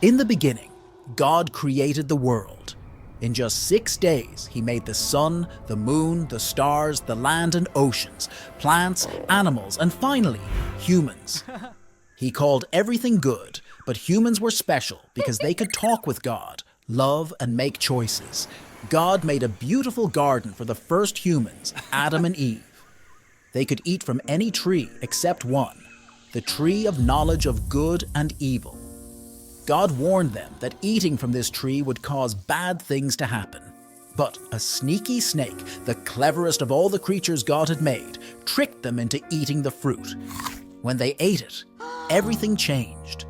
In the beginning, God created the world. In just 6 days, he made the sun, the moon, the stars, the land and oceans, plants, animals, and finally, humans. He called everything good, but humans were special because they could talk with God, love, and make choices. God made a beautiful garden for the first humans, Adam and Eve. They could eat from any tree except one, the tree of knowledge of good and evil. God warned them that eating from this tree would cause bad things to happen. But a sneaky snake, the cleverest of all the creatures God had made, tricked them into eating the fruit. When they ate it, everything changed.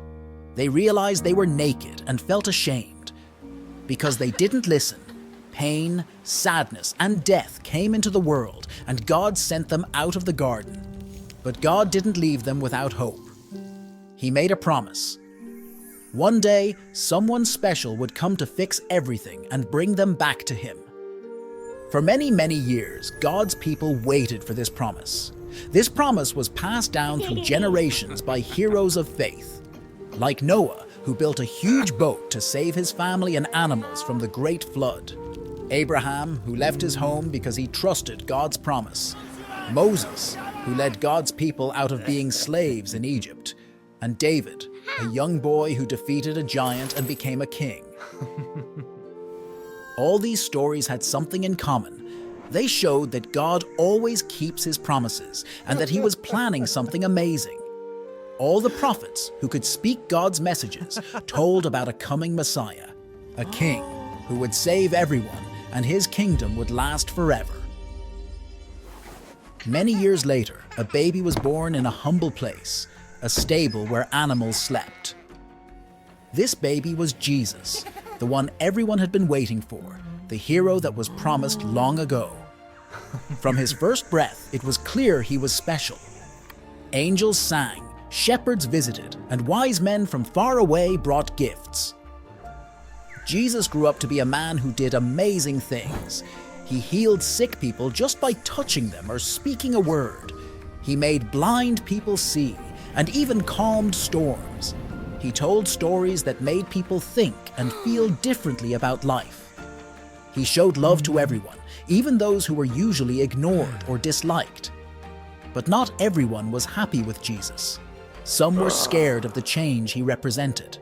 They realized they were naked and felt ashamed. Because they didn't listen, pain, sadness, and death came into the world, and God sent them out of the garden. But God didn't leave them without hope. He made a promise. One day, someone special would come to fix everything and bring them back to him. For many, many years, God's people waited for this promise. This promise was passed down through generations by heroes of faith, like Noah, who built a huge boat to save his family and animals from the great flood. Abraham, who left his home because he trusted God's promise. Moses, who led God's people out of being slaves in Egypt. And David, a young boy who defeated a giant and became a king. All these stories had something in common. They showed that God always keeps his promises and that he was planning something amazing. All the prophets who could speak God's messages told about a coming Messiah, a king who would save everyone and his kingdom would last forever. Many years later, a baby was born in a humble place, a stable where animals slept. This baby was Jesus, the one everyone had been waiting for, the hero that was promised long ago. From his first breath, it was clear he was special. Angels sang, shepherds visited, and wise men from far away brought gifts. Jesus grew up to be a man who did amazing things. He healed sick people just by touching them or speaking a word. He made blind people see, and even calmed storms. He told stories that made people think and feel differently about life. He showed love to everyone, even those who were usually ignored or disliked. But not everyone was happy with Jesus. Some were scared of the change he represented.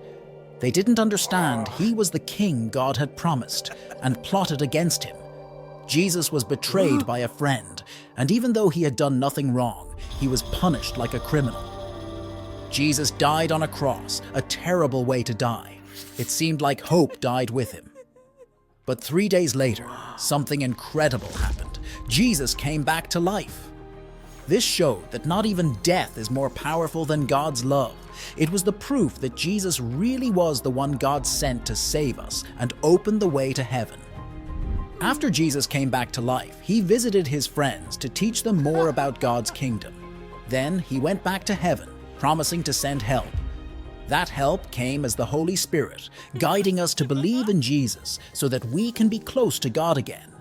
They didn't understand he was the king God had promised and plotted against him. Jesus was betrayed by a friend, and even though he had done nothing wrong, he was punished like a criminal. Jesus died on a cross, a terrible way to die. It seemed like hope died with him. But 3 days later, something incredible happened. Jesus came back to life. This showed that not even death is more powerful than God's love. It was the proof that Jesus really was the one God sent to save us and open the way to heaven. After Jesus came back to life, he visited his friends to teach them more about God's kingdom. Then he went back to heaven, promising to send help. That help came as the Holy Spirit, guiding us to believe in Jesus so that we can be close to God again.